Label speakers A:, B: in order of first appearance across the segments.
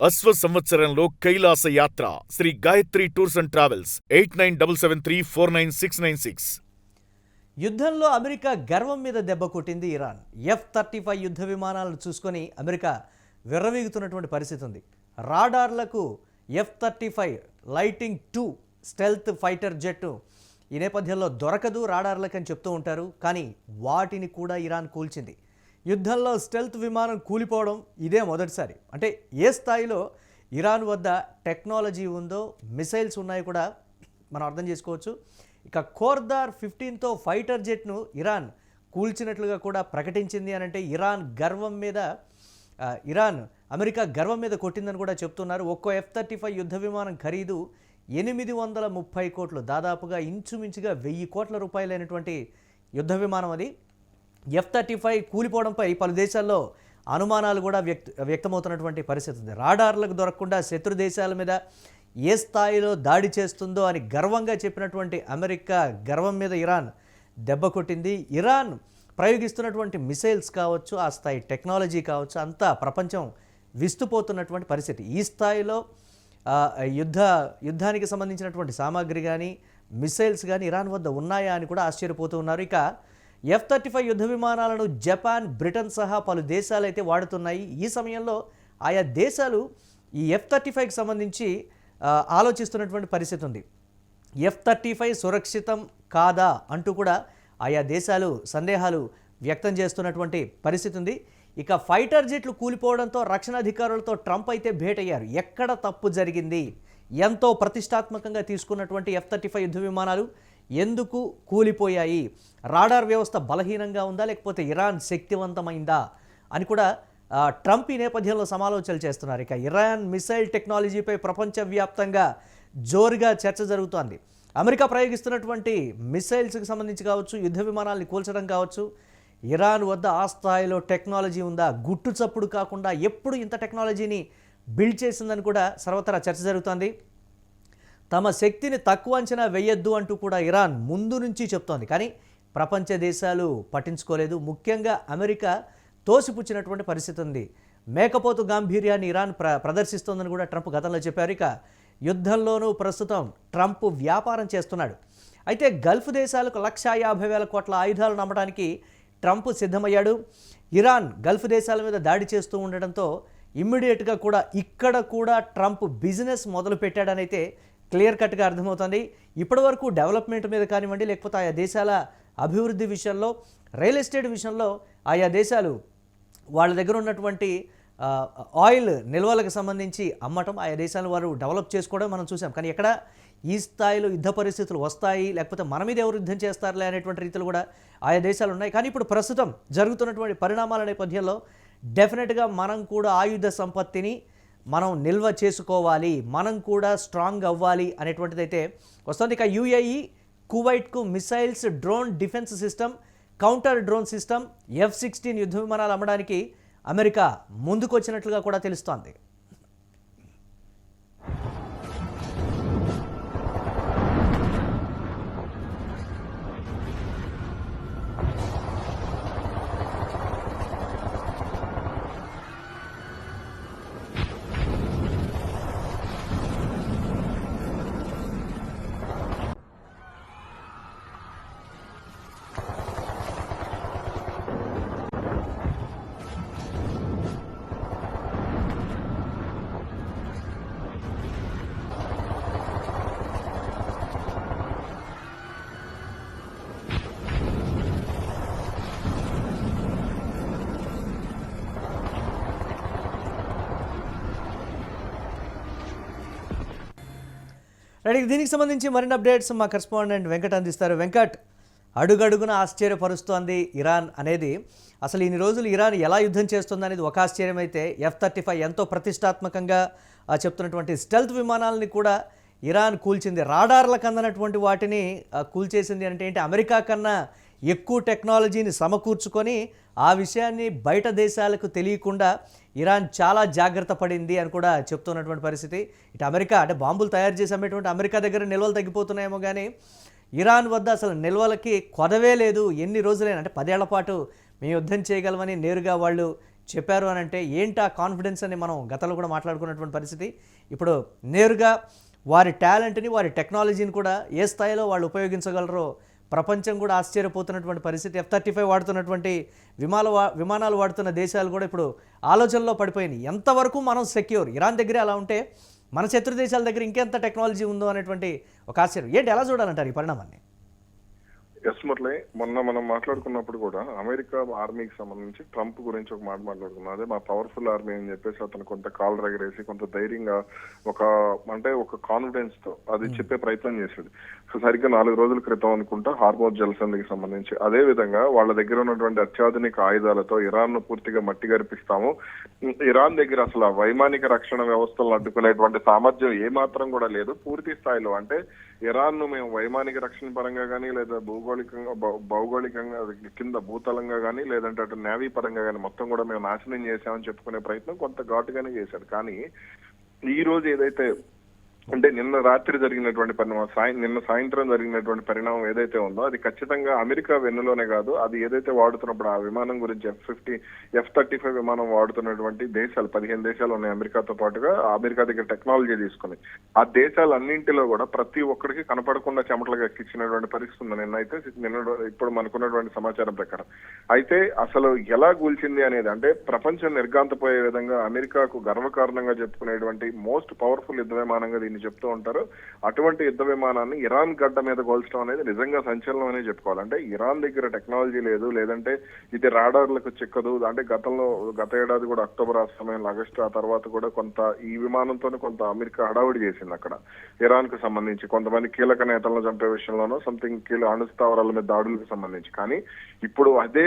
A: అశ్వ సంవత్సరంలో కైలాస యాత్ర Shri Gayatri tours and travels 8977349696.
B: యుద్ధంలో అమెరికా గర్వం మీద దెబ్బ కొట్టింది ఇరాన్. F-35 యుద్ధ విమానాలను చూసుకొని అమెరికా విర్రవీగుతున్నటువంటి పరిస్థితి ఉంది. రాడార్లకు F-35 lighting 2 stealth fighter jet ఈ నేపథ్యంలో దొరకదు రాడార్లకని చెప్తూ ఉంటారు. కానీ వాటిని కూడా ఇరాన్ కూల్చింది. యుద్ధంలో స్టెల్త్ విమానం కూలిపోవడం ఇదే మొదటిసారి. అంటే ఏ స్థాయిలో ఇరాన్ వద్ద టెక్నాలజీ ఉందో, మిసైల్స్ ఉన్నాయి కూడా మనం అర్థం చేసుకోవచ్చు. ఇక ఖోర్దార్ 15తో ఫైటర్ జెట్ను ఇరాన్ కూల్చినట్లుగా కూడా ప్రకటించింది. అని అంటే అమెరికా గర్వం మీద కొట్టిందని కూడా చెప్తున్నారు. ఒక్కో F-35 యుద్ధ విమానం ఖరీదు 830 కోట్లు, దాదాపుగా ఇంచుమించుగా 1000 కోట్ల రూపాయలైనటువంటి యుద్ధ విమానం అది. F-35 కూలిపోవడంపై పలు దేశాల్లో అనుమానాలు కూడా వ్యక్తమవుతున్నటువంటి పరిస్థితి ఉంది. రాడార్లకు దొరకకుండా శత్రు దేశాల మీద ఏ స్థాయిలో దాడి చేస్తుందో అని గర్వంగా చెప్పినటువంటి అమెరికా గర్వం మీద ఇరాన్ దెబ్బ కొట్టింది. ఇరాన్ ప్రయోగిస్తున్నటువంటి మిసైల్స్ కావచ్చు, ఆ స్థాయి టెక్నాలజీ కావచ్చు, అంతా ప్రపంచం విస్తుపోతున్నటువంటి పరిస్థితి. ఈ స్థాయిలో యుద్ధానికి సంబంధించినటువంటి సామాగ్రి కానీ, మిసైల్స్ కానీ ఇరాన్ వద్ద ఉన్నాయా అని కూడా ఆశ్చర్యపోతూ ఉన్నారు. ఇక F-35 యుద్ధ విమానాలను జపాన్, బ్రిటన్ సహా పలు దేశాలు అయితే వాడుతున్నాయి. ఈ సమయంలో ఆయా దేశాలు ఈ F-35కి సంబంధించి ఆలోచిస్తున్నటువంటి పరిస్థితి ఉంది. F-35 సురక్షితం కాదా అంటూ కూడా ఆయా దేశాలు సందేహాలు వ్యక్తం చేస్తున్నటువంటి పరిస్థితి ఉంది. ఇక ఫైటర్ జెట్లు కూలిపోవడంతో రక్షణ అధికారులతో ట్రంప్ అయితే భేటయ్యారు. ఎక్కడ తప్పు జరిగింది, ఎంతో ప్రతిష్టాత్మకంగా తీసుకున్నటువంటి F-35 యుద్ధ విమానాలు ఎందుకు కూలిపోయాయి, రాడార్ వ్యవస్థ బలహీనంగా ఉందా లేకపోతే ఇరాన్ శక్తివంతమైందా అని కూడా ట్రంప్ ఈ నేపథ్యంలో సమాలోచనలు చేస్తున్నారు. ఇక ఇరాన్ మిసైల్ టెక్నాలజీపై ప్రపంచవ్యాప్తంగా జోరుగా చర్చ జరుగుతోంది. అమెరికా ప్రయోగిస్తున్నటువంటి మిసైల్స్కి సంబంధించి కావచ్చు, యుద్ధ విమానాల్ని కూల్చడం కావచ్చు, ఇరాన్ వద్ద ఆ స్థాయిలో టెక్నాలజీ ఉందా, గుట్టు చప్పుడు కాకుండా ఎప్పుడు ఇంత టెక్నాలజీని బిల్డ్ చేసిందని కూడా సర్వత్రా చర్చ జరుగుతోంది. తమ శక్తిని తక్కువ అంచనా వేయొద్దు అంటూ కూడా ఇరాన్ ముందు నుంచి చెప్తోంది. కానీ ప్రపంచ దేశాలు పట్టించుకోలేదు. ముఖ్యంగా అమెరికా తోసిపుచ్చినటువంటి పరిస్థితి ఉంది. మేకపోతు గాంభీర్యాన్ని ఇరాన్ ప్రదర్శిస్తోందని కూడా ట్రంప్ గతంలో చెప్పారు. ఇక యుద్ధంలోనూ ప్రస్తుతం ట్రంప్ వ్యాపారం చేస్తున్నాడు. అయితే గల్ఫ్ దేశాలకు 150,000 కోట్ల ఆయుధాలను అమ్మడానికి ట్రంప్ సిద్ధమయ్యాడు. ఇరాన్ గల్ఫ్ దేశాల మీద దాడి చేస్తూ ఉండడంతో ఇమ్మీడియట్గా కూడా ఇక్కడ కూడా ట్రంప్ బిజినెస్ మొదలు పెట్టాడని అయితే క్లియర్ కట్గా అర్థమవుతుంది. ఇప్పటి వరకు డెవలప్మెంట్ మీద కానివ్వండి, లేకపోతే ఆయా దేశాల అభివృద్ధి విషయంలో, రియల్ ఎస్టేట్ విషయంలో ఆయా దేశాలు వాళ్ళ దగ్గర ఉన్నటువంటి ఆయిల్ నిల్వలకు సంబంధించి అమ్మటం, ఆయా దేశాలను వారు డెవలప్ చేసుకోవడం మనం చూసాం. కానీ ఎక్కడ ఈ స్థాయిలో యుద్ధ పరిస్థితులు వస్తాయి, లేకపోతే మన మీద ఎవరు యుద్ధం చేస్తారులే అనేటువంటి రీతిలో కూడా ఆయా దేశాలు ఉన్నాయి. కానీ ఇప్పుడు ప్రస్తుతం జరుగుతున్నటువంటి పరిణామాల నేపథ్యంలో డెఫినెట్గా మనం కూడా ఆయుధ సంపత్తిని మనం నిల్వ చేసుకోవాలి, మనం కూడా స్ట్రాంగ్ అవ్వాలి అనేటువంటిది అయితే వస్తుంది. ఇక UAE కువైట్కు missiles, drone defence system, counter drone system, F-16 యుద్ధ విమానాలు అమ్మడానికి అమెరికా ముందుకొచ్చినట్లుగా కూడా తెలుస్తోంది. దీనికి సంబంధించి మరిన్ని అప్డేట్స్ మా కరెస్పాండెంట్ వెంకట్ అందిస్తారు. వెంకట్, అడుగడుగున ఆశ్చర్యపరుస్తోంది ఇరాన్ అనేది. అసలు ఇన్ని రోజులు ఇరాన్ ఎలా యుద్ధం చేస్తుంది అనేది ఒక ఆశ్చర్యం అయితే, F-35 ఎంతో ప్రతిష్టాత్మకంగా చెప్తున్నటువంటి స్టెల్త్ విమానాలని కూడా ఇరాన్ కూల్చింది. రాడార్లకు అందనటువంటి వాటిని కూల్చేసింది. అంటే ఏంటి, అమెరికా కన్నా ఎక్కువ టెక్నాలజీని సమకూర్చుకొని ఆ విషయాన్ని బయట దేశాలకు తెలియకుండా ఇరాన్ చాలా జాగ్రత్త పడింది అని కూడా చెప్తున్నటువంటి పరిస్థితి. ఇటు అమెరికా అంటే బాంబులు తయారు చేసి అమ్మేటువంటి అమెరికా దగ్గర నిల్వలు తగ్గిపోతున్నాయేమో, కానీ ఇరాన్ వద్ద అసలు నిల్వలకి కొదవే లేదు. ఎన్ని రోజులైనా అంటే 10 ఏళ్ల పాటు మేము యుద్ధం చేయగలమని నేరుగా వాళ్ళు చెప్పారు అని అంటే ఏంటి ఆ కాన్ఫిడెన్స్ అని మనం గతంలో కూడా మాట్లాడుకున్నటువంటి పరిస్థితి. ఇప్పుడు నేరుగా వారి టాలెంట్ని, వారి టెక్నాలజీని కూడా ఏ స్థాయిలో వాళ్ళు ఉపయోగించగలరో ప్రపంచం కూడా ఆశ్చర్యపోతున్నటువంటి పరిస్థితి. F-35 వాడుతున్నటువంటి విమానాలు వాడుతున్న దేశాలు కూడా ఇప్పుడు ఆలోచనలో పడిపోయినాయి. ఎంతవరకు మనం సెక్యూర్? ఇరాన్ దగ్గరే అలా ఉంటే మన శత్రు దేశాల దగ్గర ఇంకెంత టెక్నాలజీ ఉందో అనేటువంటి ఒక ఆశ్చర్యం. ఏంటి, ఎలా చూడాలంటారు ఈ పరిణామాన్ని?
C: ఎస్ మురళి, మొన్న మనం మాట్లాడుకున్నప్పుడు కూడా అమెరికా ఆర్మీకి సంబంధించి ట్రంప్ గురించి ఒక మాట మాట్లాడుకున్నాం. అదే మా పవర్ఫుల్ ఆర్మీ అని చెప్పేసి అతను కొంత కాళ్ళు రగరేసి కొంత ధైర్యంగా ఒక కాన్ఫిడెన్స్ తో అది చెప్పే ప్రయత్నం చేశాడు. సో సరిగ్గా 4 రోజుల క్రితం అనుకుంటా హార్మోజ్ జలసంధికి సంబంధించి అదే విధంగా వాళ్ళ దగ్గర ఉన్నటువంటి అత్యాధునిక ఆయుధాలతో ఇరాన్ ను పూర్తిగా మట్టి గరిపిస్తాము. ఇరాన్ దగ్గర అసలు ఆ వైమానిక రక్షణ వ్యవస్థలను అడ్డుకునేటువంటి సామర్థ్యం ఏమాత్రం కూడా లేదు పూర్తి స్థాయిలో. అంటే ఇరాన్ ను మేము వైమానిక రక్షణ పరంగా కానీ లేదా భౌగోళికంగా కింద భూతలంగా కానీ లేదంటే అటు నేవీ పరంగా కానీ మొత్తం కూడా మేము నాశనం చేశామని చెప్పుకునే ప్రయత్నం కొంత ఘాటుగానే చేశాడు. కానీ ఈ రోజు ఏదైతే అంటే నిన్న రాత్రి జరిగినటువంటి నిన్న సాయంత్రం జరిగినటువంటి పరిణామం ఏదైతే ఉందో అది ఖచ్చితంగా అమెరికా వెన్నులోనే కాదు, అది ఏదైతే వాడుతున్నప్పుడు ఆ విమానం గురించి F-35 విమానం వాడుతున్నటువంటి దేశాలు 15 దేశాలు ఉన్నాయి అమెరికాతో పాటుగా. అమెరికా దగ్గర టెక్నాలజీ తీసుకుని ఆ దేశాలన్నింటిలో కూడా ప్రతి ఒక్కరికి కనపడకుండా చెమటలుగా ఎక్కించినటువంటి పరిస్థితి ఉంది నిన్న ఇప్పుడు మనకున్నటువంటి సమాచారం ప్రకారం. అయితే అసలు ఎలా కూల్చింది అనేది అంటే ప్రపంచం నిర్గాంతపోయే విధంగా అమెరికాకు గర్వకారణంగా చెప్పుకునేటువంటి మోస్ట్ పవర్ఫుల్ యుద్ధ విమానంగా దీన్ని చెప్తూ ఉంటారు. అటువంటి యుద్ధ విమానాన్ని ఇరాన్ గడ్డ మీద కోల్చడం అనేది నిజంగా సంచలనం అనే చెప్పుకోవాలి. అంటే ఇరాన్ దగ్గర టెక్నాలజీ లేదు, లేదంటే ఇది రాడార్లకు చిక్కదు. అంటే గత ఏడాది కూడా అక్టోబర్ ఆ సమయంలో ఆగస్టు ఆ తర్వాత కూడా కొంత ఈ విమానంతోనే కొంత అమెరికా హడావుడి చేసింది అక్కడ ఇరాన్ కు సంబంధించి కొంతమంది కీలక నేతలను చంపే విషయంలోనూ సంథింగ్ అణు స్థావరాల మీద దాడులకు సంబంధించి. కానీ ఇప్పుడు అదే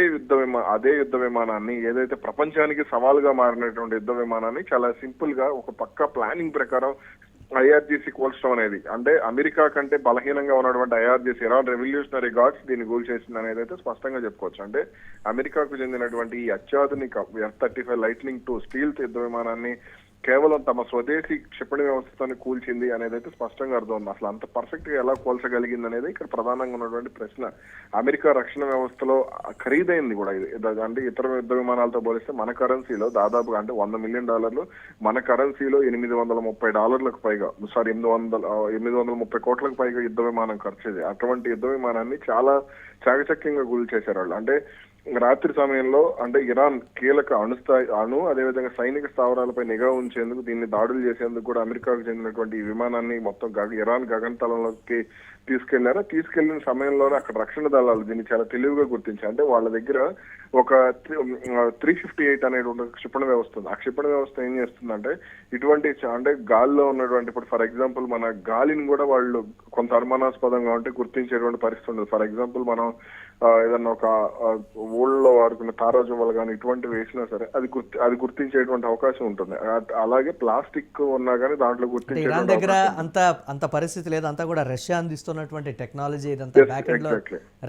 C: యుద్ధ విమానాన్ని ఏదైతే ప్రపంచానికి సవాలుగా మారినటువంటి యుద్ధ విమానాన్ని చాలా సింపుల్ గా ఒక పక్కా ప్లానింగ్ ప్రకారం IRGC కోల్చడం అనేది అంటే అమెరికా కంటే బలహీనంగా ఉన్నటువంటి IRGC ఇరాన్ రెవల్యూషనరీ గార్డ్స్ దీన్ని కూల్చేసింది అనేది అయితే స్పష్టంగా చెప్పుకోవచ్చు. అంటే అమెరికాకు చెందినటువంటి ఈ అత్యాధునిక F-35 లైట్నింగ్ 2 స్టీల్త్ యుద్ధ విమానాన్ని కేవలం తమ స్వదేశీ క్షిపణి వ్యవస్థను కూల్చింది అనేది అయితే స్పష్టంగా అర్థం ఉంది. అసలు అంత పర్ఫెక్ట్ గా ఎలా కూల్చగలిగింది అనేది ఇక్కడ ప్రధానంగా ఉన్నటువంటి ప్రశ్న. అమెరికా రక్షణ వ్యవస్థలో ఖరీదైంది కూడా ఇది. అంటే ఇతర యుద్ధ విమానాలతో పోలిస్తే మన కరెన్సీలో దాదాపుగా అంటే $100 మిలియన్, మన కరెన్సీలో $830 పైగా 830 కోట్లకు పైగా యుద్ధ విమానం ఖర్చు. అటువంటి యుద్ధ విమానాన్ని చాలా చాకచక్యంగా కూల్చేశారు వాళ్ళు. అంటే రాత్రి సమయంలో అంటే ఇరాన్ కీలక అదేవిధంగా సైనిక స్థావరాలపై నిఘా ఉంచేందుకు దీన్ని దాడులు చేసేందుకు కూడా అమెరికాకు చెందినటువంటి ఈ విమానాన్ని మొత్తం ఇరాన్ గగనతలంలోకి తీసుకెళ్లిన సమయంలోనే అక్కడ రక్షణ దళాలు దీన్ని చాలా తెలివిగా గుర్తించాయి. అంటే వాళ్ళ దగ్గర ఒక 358 అనేటువంటి క్షిపణి వ్యవస్థ ఉంది. ఆ క్షిపణి వ్యవస్థ ఏం చేస్తుందంటే ఇటువంటి అంటే గాలిలో ఉన్నటువంటి ఇప్పుడు ఫర్ ఎగ్జాంపుల్ మన గాలిని కూడా వాళ్ళు కొంత అనుమానాస్పదంగా ఉంటే గుర్తించేటువంటి పరిస్థితి ఉండదు. ఫర్ ఎగ్జాంపుల్ మనం ఏదన్నా ఒక ఊళ్ళో వాడుకున్న తారాజువ్వలు కానీ ఇటువంటివి వేసినా సరే అది గుర్తించేటువంటి అవకాశం ఉంటుంది. అలాగే ప్లాస్టిక్ ఉన్నా కానీ దాంట్లో గుర్తించే
B: ఇరాన్ దగ్గర అంత పరిస్థితి లేదు. అంతా కూడా రష్యా అందిస్తున్నటువంటి టెక్నాలజీ ఇదంతా బ్యాక్ ఎండ్ లో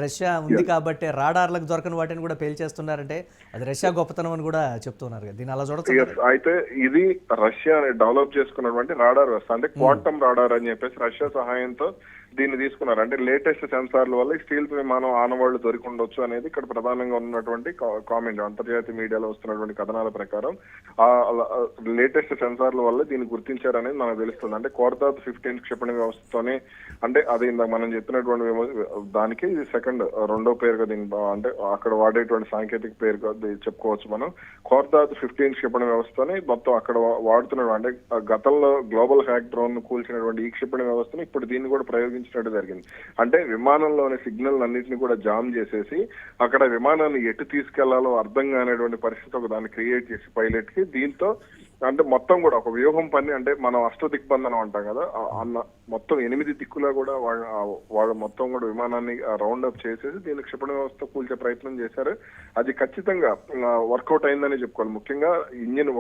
B: రష్యా ఉంది కాబట్టి రాడార్లకు దొరకని వాటిని కూడా పేల్చేస్తున్నారంటే అది రష్యా గొప్పతనం అని కూడా చెప్తున్నారు. దీన్ని అలా చూడొచ్చు.
C: అయితే ఇది రష్యా డెవలప్ చేసుకున్నటువంటి రాడార్ వ్యవస్థ అంటే క్వాంటమ్ రాడార్ అని చెప్పేసి రష్యా సహాయంతో దీన్ని తీసుకున్నారు. అంటే లేటెస్ట్ సెన్సార్ల వల్ల స్టీల్ విమానం ఆనవాళ్లు దొరికి ఉండొచ్చు అనేది ఇక్కడ ప్రధానంగా ఉన్నటువంటి కామెంట్. అంతర్జాతీయ మీడియాలో వస్తున్నటువంటి కథనాల ప్రకారం ఆ లేటెస్ట్ సెన్సార్ల వల్ల దీన్ని గుర్తించారనేది మనకు తెలుస్తుంది. అంటే కోర్దాత్ 15 క్షిపణి వ్యవస్థతోనే అంటే అది ఇందాక మనం చెప్పినటువంటి దానికి ఇది రెండో పేరుగా దీని అంటే అక్కడ వాడేటువంటి సాంకేతిక పేరుగా చెప్పుకోవచ్చు మనం. కోర్దాత్ 15 క్షిపణి వ్యవస్థతోనే మొత్తం అక్కడ వాడుతున్న అంటే గతంలో గ్లోబల్ హ్యాక్ డ్రోన్ కూల్చినటువంటి ఈ క్షిపణి వ్యవస్థను ఇప్పుడు దీన్ని కూడా ప్రయోగించినట్టు జరిగింది. అంటే విమానంలోని సిగ్నల్ అన్నింటినీ కూడా జామ్ చేసేసి అక్కడ విమానాన్ని ఎటు తీసుకెళ్లాలో అర్థం కానిటువంటి పరిస్థితి ఒక దాన్ని క్రియేట్ చేసి పైలట్ కి దీంతో అంటే మొత్తం కూడా ఒక వ్యూహం పని అంటే మనం అష్టదిగ్బంధనం అంటాం కదా అన్న మొత్తం 8 దిక్కులా కూడా వాళ్ళు మొత్తం కూడా విమానాన్ని రౌండ్ అప్ చేసేసి దీన్ని క్షిపణి వ్యవస్థ కూల్చే ప్రయత్నం చేశారు. అది ఖచ్చితంగా వర్కౌట్ అయిందని చెప్పుకోవాలి. ముఖ్యంగా ఇంజిన్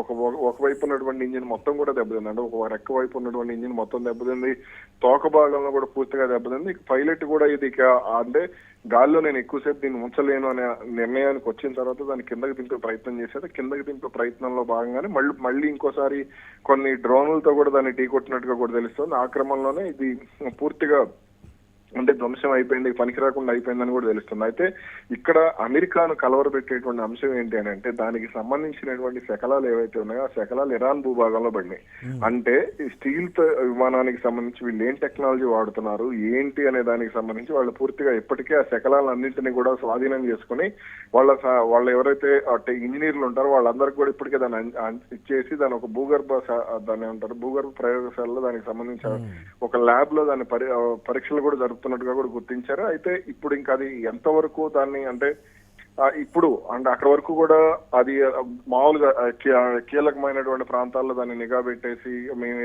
C: ఒకవైపు ఉన్నటువంటి ఇంజిన్ మొత్తం కూడా దెబ్బతింది. అంటే ఒక రెక్క వైపు ఉన్నటువంటి ఇంజిన్ మొత్తం దెబ్బతింది, తోక భాగంలో కూడా పూర్తిగా దెబ్బతింది. పైలట్ కూడా ఇది అంటే గాల్లో నేను ఎక్కువసేపు దీన్ని ఉంచలేను అనే నిర్ణయానికి వచ్చిన తర్వాత దాన్ని కిందకి దింపే ప్రయత్నం చేసేది. కిందకి దింపే ప్రయత్నంలో భాగంగానే మళ్ళీ ఇంకోసారి కొన్ని డ్రోన్లతో కూడా దాన్ని ఢీ కొట్టినట్టుగా కూడా తెలుస్తుంది. ఆ క్రమంలోనే ఇది పూర్తిగా అంటే ధ్వంసం అయిపోయింది, పనికి రాకుండా అయిపోయిందని కూడా తెలుస్తుంది. అయితే ఇక్కడ అమెరికాను కలవరపెట్టేటువంటి అంశం ఏంటి అని అంటే దానికి సంబంధించినటువంటి శకలాలు ఏవైతే ఉన్నాయో ఆ శకలాలు ఇరాన్ భూభాగంలో పడినాయి. అంటే ఈ స్టీల్ విమానానికి సంబంధించి వీళ్ళు ఏం టెక్నాలజీ వాడుతున్నారు ఏంటి అనే దానికి సంబంధించి వాళ్ళు పూర్తిగా ఇప్పటికే ఆ శకలాలన్నింటినీ కూడా స్వాధీనం చేసుకుని వాళ్ళు ఎవరైతే ఇంజనీర్లు ఉంటారో వాళ్ళందరికీ కూడా ఇప్పటికే దాన్ని ఇచ్చేసి దాని ఒక దాన్ని ఏమంటారు భూగర్భ ప్రయోగశాలలో దానికి సంబంధించి ఒక ల్యాబ్ లో దాని పరీక్షలు కూడా జరుపుతున్నట్టుగా కూడా గుర్తించారు. అయితే ఇప్పుడు ఇంకా అది ఎంతవరకు దాన్ని అంటే ఇప్పుడు అంటే అక్కడ వరకు కూడా అది మామూలుగా కీలకమైనటువంటి ప్రాంతాల్లో దాన్ని నిఘా పెట్టేసి మేము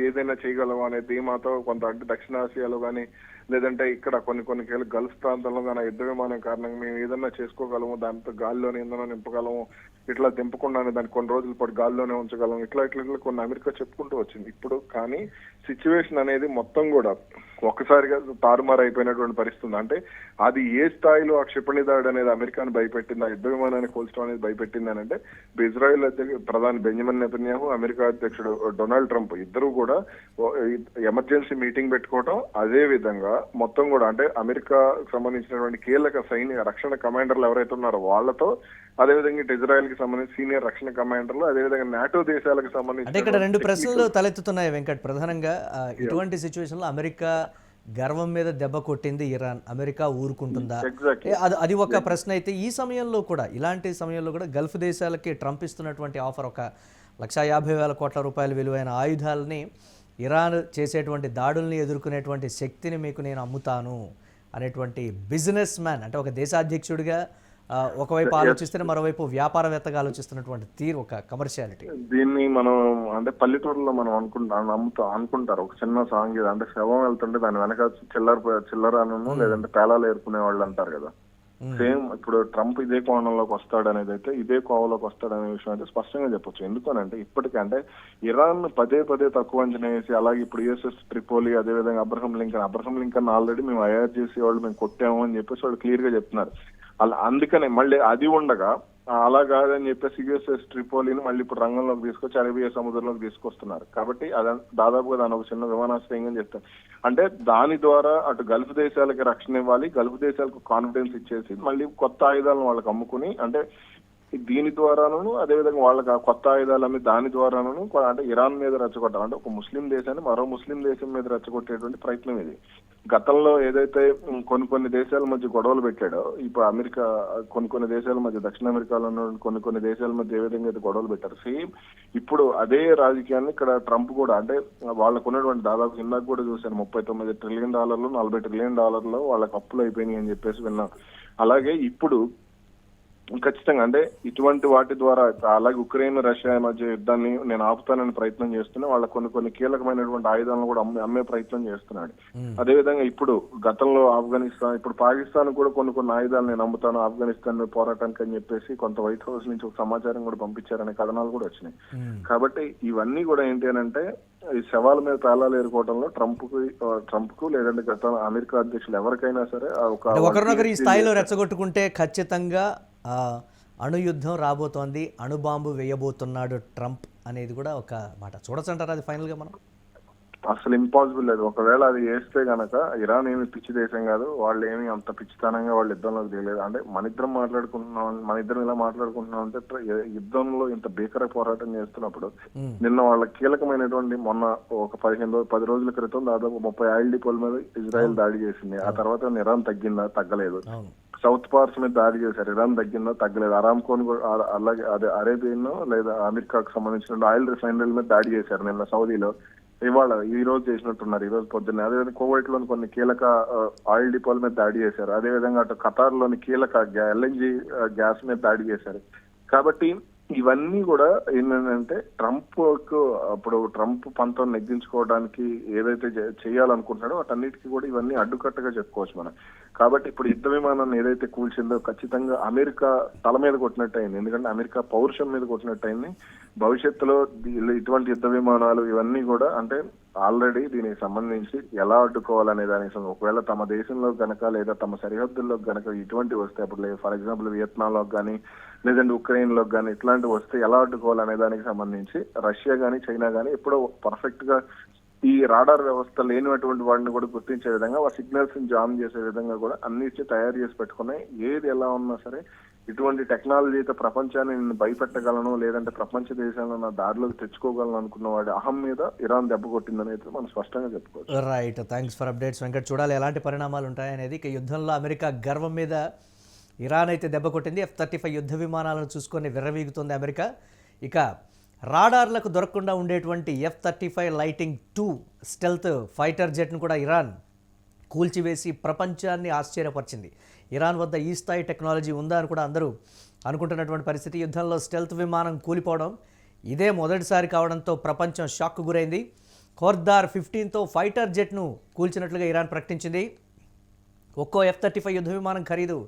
C: ఏదైనా చేయగలము అనే ధీమాతో కొంత అంటే దక్షిణాసియాలో కానీ లేదంటే ఇక్కడ కొన్ని గల్ఫ్ ప్రాంతాల్లో కానీ యుద్ధ విమానం కారణంగా మేము ఏదన్నా చేసుకోగలము, దాంతో గాల్లోనే ఇంధనం నింపగలము, ఇట్లా దింపకుండానే దాన్ని కొన్ని రోజుల పాటు గాల్లోనే ఉంచగలం, ఇట్లా కొన్ని అమెరికా చెప్పుకుంటూ వచ్చింది. ఇప్పుడు కానీ సిచ్యువేషన్ అనేది మొత్తం కూడా ఒక్కసారిగా తారుమారు అయిపోయినటువంటి పరిస్థితి. అంటే అది ఏ స్థాయిలో ఆ క్షిపణి దాడి అనేది అమెరికాను భయపెట్టింది, ఆ యుద్ధ విమానాన్ని కూల్చడం అనేది భయపెట్టింది అని అంటే ఇజ్రాయెల్ ప్రధాని బెంజమిన్ నెతన్యాహు, అమెరికా అధ్యక్షుడు డొనాల్డ్ ట్రంప్ ఇద్దరు కూడా ఎమర్జెన్సీ మీటింగ్ పెట్టుకోవటం, అదే విధంగా మొత్తం కూడా అంటే అమెరికాకు సంబంధించినటువంటి కీలక సైనిక రక్షణ కమాండర్లు ఎవరైతే ఉన్నారో వాళ్ళతో, అదేవిధంగా ఇటు ఇజ్రాయెల్ కి సంబంధించి సీనియర్ రక్షణ కమాండర్లు, అదేవిధంగా నాటో దేశాలకు సంబంధించి
B: అంటే ఇక్కడ రెండు ప్రశ్నలు తలెత్తుతున్నాయి వెంకట్. ప్రధానంగా ఇటువంటి సిచ్యువేషన్ లో అమెరికా గర్వం మీద దెబ్బ కొట్టింది ఇరాన్, అమెరికా ఊరుకుంటుందా? అది ఒక ప్రశ్న అయితే ఈ సమయంలో కూడా ఇలాంటి సమయంలో కూడా గల్ఫ్ దేశాలకి ట్రంప్ ఇస్తున్నటువంటి ఆఫర్ ఒక 1,50,000 కోట్ల రూపాయల విలువైన ఆయుధాలని ఇరాన్ చేసేటువంటి దాడుల్ని ఎదుర్కొనేటువంటి శక్తిని మీకు నేను అమ్ముతాను అనేటువంటి బిజినెస్ మ్యాన్ అంటే ఒక దేశాధ్యక్షుడిగా ఒకవైపు ఆలోచిస్తే మరోవైపు వ్యాపారవేత్తగా ఆలోచిస్తున్నటువంటి తీరు ఒక కమర్షియాలిటీ.
C: దీన్ని మనం అంటే పల్లెటూరులో మనం అనుకుంటారు ఒక చిన్న సాంగ్ అంటే శవం వెళ్తుంటే దాని వెనక చిల్లరను లేదంటే పేలాలు ఏరుకునే వాళ్ళు అంటారు కదా. సేమ్ ఇప్పుడు ట్రంప్ ఇదే కోణంలోకి వస్తాడు అనేది అయితే ఇదే కోవలోకి వస్తాడు అనే విషయం అయితే స్పష్టంగా చెప్పొచ్చు. ఎందుకనంటే ఇప్పటికంటే ఇరాన్ పదే తక్కువ అంచనా వేసి అలాగే ఇప్పుడు యుఎస్ఎస్ ట్రిపోలి, అదేవిధంగా అబ్రహం లింకన్ ఆల్రెడీ మేము IRGC వాళ్ళు మేము కొట్టాము అని చెప్పేసి వాళ్ళు క్లియర్ గా చెప్తున్నారు. అలా అందుకనే మళ్ళీ అది ఉండగా అలా కాదని చెప్పేసి యుఎస్ఎస్ ట్రిపోలిని మళ్ళీ ఇప్పుడు రంగంలోకి తీసుకొచ్చి అరేబియా సముద్రంలోకి తీసుకొస్తున్నారు. కాబట్టి అది దాదాపుగా దాని ఒక చిన్న విమానాశ్రయంగా చెప్తారు. అంటే దాని ద్వారా అటు గల్ఫ్ దేశాలకి రక్షణ ఇవ్వాలి, గల్ఫ్ దేశాలకు కాన్ఫిడెన్స్ ఇచ్చేసి మళ్ళీ కొత్త ఆయుధాలను వాళ్ళకి అమ్ముకుని అంటే దీని ద్వారాను అదేవిధంగా వాళ్ళకి కొత్త ఆయుధాలు అమ్మి దాని ద్వారాను అంటే ఇరాన్ మీద రెచ్చగొట్టాలి. అంటే ఒక ముస్లిం దేశాన్ని మరో ముస్లిం దేశం మీద రెచ్చగొట్టేటువంటి ప్రయత్నం ఇది. గతంలో ఏదైతే కొన్ని దేశాల మధ్య గొడవలు పెట్టాడో ఇప్పుడు అమెరికా కొన్ని దేశాల మధ్య దక్షిణ అమెరికాలో ఉన్న కొన్ని దేశాల మధ్య ఏ విధంగా అయితే గొడవలు పెట్టారు సేమ్ ఇప్పుడు అదే రాజకీయాన్ని ఇక్కడ ట్రంప్ కూడా అంటే వాళ్ళకు ఉన్నటువంటి దాదాపు ఇందాక కూడా చూశాను $39 ట్రిలియన్ $40 ట్రిలియన్ వాళ్ళకి అప్పులు అయిపోయినాయి అని చెప్పేసి విన్నాం. అలాగే ఇప్పుడు ఖచ్చితంగా అంటే ఇటువంటి వాటి ద్వారా అలాగే ఉక్రెయిన్ రష్యా మధ్య యుద్ధాన్ని నేను ఆపుతానని ప్రయత్నం చేస్తున్నా వాళ్ళ కొన్ని కీలకమైనటువంటి ఆయుధాలను కూడా అమ్మే ప్రయత్నం చేస్తున్నాడు. అదేవిధంగా ఇప్పుడు గతంలో ఆఫ్ఘనిస్తాన్ ఇప్పుడు పాకిస్తాన్ కూడా కొన్ని ఆయుధాలు నేను అమ్ముతాను ఆఫ్ఘనిస్తాన్ పోరాటానికి అని చెప్పేసి కొంత వైట్ హౌస్ నుంచి ఒక సమాచారం కూడా పంపించారనే కథనాలు కూడా వచ్చినాయి. కాబట్టి ఇవన్నీ కూడా ఏంటి అని అంటే ఈ శవాల మీద పేలాలు ఏరుకోవడంలో ట్రంప్ కు లేదంటే గత అమెరికా అధ్యక్షులు ఎవరికైనా సరే
B: ఒకరినొకరు ఈ స్థాయిలో రెచ్చగొట్టుకుంటే ఖచ్చితంగా అణుయుద్ధం రాబోతోంది, అణుబాంబు వేయబోతున్నాడు ట్రంప్ అనేది కూడా ఒక మాట చూడొచ్చంటారా అది ఫైనల్ గా? మనం
C: అసలు ఇంపాసిబుల్ లేదు. ఒకవేళ అది వేస్తే గనక ఇరాన్ ఏమి పిచ్చి దేశం కాదు, వాళ్ళు ఏమి అంత పిచ్చితనంగా వాళ్ళు యుద్ధంలోకి దిగలేదు. అంటే మన ఇద్దరం ఇలా మాట్లాడుకుంటున్నాం అంటే యుద్ధంలో ఇంత భీకర పోరాటం చేస్తున్నప్పుడు నిన్న వాళ్ళ కీలకమైనటువంటి మొన్న ఒక 10 రోజుల క్రితం దాదాపు 30 ఆయిల్ డిపోల మీద ఇజ్రాయెల్ దాడి చేసింది. ఆ తర్వాత ఇరాన్ తగ్గలేదు. సౌత్ పార్స్ మీద దాడి చేశారు, ఇరాన్ తగ్గిందో తగ్గలేదు. అరామ్కోన్ అలాగే అదే అరేబియన్ లేదా అమెరికాకు సంబంధించిన ఆయిల్ రిఫైనరీల మీద దాడి చేశారు నిన్న సౌదీలో. ఇవాళ ఈ రోజు చేసినట్టున్నారు, ఈ రోజు పొద్దున్నే. అదేవిధంగా కువైట్ లోని కొన్ని కీలక ఆయిల్ డిపోల మీద దాడి చేశారు. అదేవిధంగా అటు ఖతార్ లోని కీలక LNG గ్యాస్ మీద దాడి చేశారు. కాబట్టి ఇవన్నీ కూడా ఏంటంటే ట్రంప్ పంతం నెగ్గించుకోవడానికి ఏదైతే చేయాలనుకుంటున్నాడో వాటన్నిటికీ కూడా ఇవన్నీ అడ్డుకట్టగా చెప్పుకోవచ్చు మనం. కాబట్టి ఇప్పుడు యుద్ధ విమానాన్ని ఏదైతే కూల్చిందో ఖచ్చితంగా అమెరికా తల మీద కొట్టినట్టు అయింది. ఎందుకంటే అమెరికా పౌరుషం మీద కొట్టినట్టు అయింది. భవిష్యత్తులో ఇటువంటి యుద్ధ విమానాలు ఇవన్నీ కూడా అంటే ఆల్రెడీ దీనికి సంబంధించి ఎలా అడ్డుకోవాలనే దానికి ఒకవేళ తమ దేశంలో గనక లేదా తమ సరిహద్దుల్లో గనక ఇటువంటి వస్తే అప్పుడు ఫర్ ఎగ్జాంపుల్ వియత్నాంలో కానీ లేదంటే ఉక్రెయిన్ లో కానీ ఇట్లాంటివి వస్తే ఎలా అడ్డుకోవాలనే దానికి సంబంధించి రష్యా కానీ చైనా కానీ ఎప్పుడో పర్ఫెక్ట్ గా ఈ రాడార్ వ్యవస్థ లేనటువంటి వాడిని కూడా గుర్తించే విధంగా ఆ సిగ్నల్స్ ని జామ్ చేసే విధంగా కూడా అన్నిటి తయారు చేసి పెట్టుకున్నాయి. ఏది ఎలా ఉన్నా సరే ఇటువంటి టెక్నాలజీతో ప్రపంచాన్ని నేను భయపెట్టగలను, లేదంటే ప్రపంచ దేశాలను నా దారిలోకి తెచ్చుకోగలను అనుకున్న వాడి అహం మీద ఇరాన్ దెబ్బ కొట్టిందని అయితే మనం స్పష్టంగా చెప్పుకోవచ్చు.
B: Right, thanks for updates Venkat. చూడాలి ఎలాంటి పరిణామాలు ఉంటాయనేది. ఇక యుద్ధంలో అమెరికా గర్వం మీద ఇరాన్ అయితే దెబ్బ కొట్టింది. F-35 యుద్ధ విమానాలను చూసుకొని విర్రవీగుతుంది అమెరికా. ఇక రాడార్లకు దొరకకుండా ఉండేటువంటి F-35 లైటింగ్ 2 స్టెల్త్ ఫైటర్ జెట్ను కూడా ఇరాన్ కూల్చివేసి ప్రపంచాన్ని ఆశ్చర్యపరిచింది. ఇరాన్ వద్ద ఈ స్థాయి టెక్నాలజీ ఉందా అని కూడా అందరూ అనుకుంటున్నటువంటి పరిస్థితి. యుద్ధంలో స్టెల్త్ విమానం కూలిపోవడం ఇదే మొదటిసారి కావడంతో ప్రపంచం షాక్కు గురైంది. ఖోర్దార్ 15తో ఫైటర్ జెట్ను కూల్చినట్లుగా ఇరాన్ ప్రకటించింది. ఒక్కో F-35 యుద్ధ విమానం ఖరీదు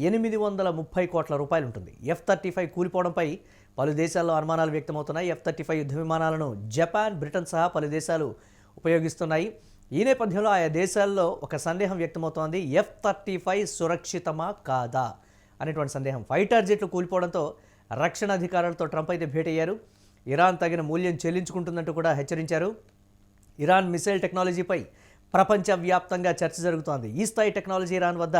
B: 830 కోట్ల రూపాయలు ఉంటుంది. F-35 కూలిపోవడంపై పలు దేశాల్లో అనుమానాలు వ్యక్తమవుతున్నాయి. F-35 యుద్ధ విమానాలను జపాన్, బ్రిటన్ సహా పలు దేశాలు ఉపయోగిస్తున్నాయి. ఈ నేపథ్యంలో ఆయా దేశాల్లో ఒక సందేహం వ్యక్తమవుతోంది. F-35 సురక్షితమా కాదా అనేటువంటి సందేహం. ఫైటర్ జెట్లు కూలిపోవడంతో రక్షణ అధికారులతో ట్రంప్ అయితే భేటయ్యారు. ఇరాన్ తగిన మూల్యం చెల్లించుకుంటుందంటూ కూడా హెచ్చరించారు. ఇరాన్ మిసైల్ టెక్నాలజీపై ప్రపంచవ్యాప్తంగా చర్చ జరుగుతోంది. ఈ స్థాయి టెక్నాలజీ ఇరాన్ వద్ద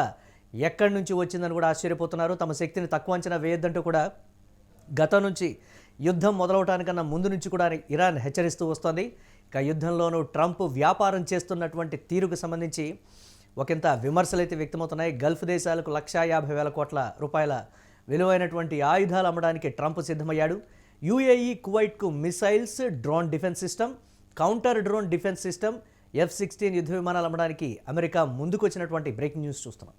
B: ఎక్కడి నుంచి వచ్చిందని కూడా ఆశ్చర్యపోతున్నారు. తమ శక్తిని తక్కువ అంచనా వేయొద్దంటూ కూడా గతం నుంచి యుద్ధం మొదలవటానికన్నా ముందు నుంచి కూడా ఇరాన్ హెచ్చరిస్తూ వస్తోంది. ఇక యుద్ధంలోనూ ట్రంప్ వ్యాపారం చేస్తున్నటువంటి తీరుకు సంబంధించి ఒకంత విమర్శలు అయితే వ్యక్తమవుతున్నాయి. గల్ఫ్ దేశాలకు 150,000 కోట్ల రూపాయల విలువైనటువంటి ఆయుధాలు అమ్మడానికి ట్రంప్ సిద్ధమయ్యాడు. UAE, కువైట్కు missiles, drone defence system, counter drone defence system, F-16 యుద్ధ విమానాలు అమ్మడానికి అమెరికా ముందుకొచ్చినటువంటి బ్రేకింగ్ న్యూస్ చూస్తున్నాం.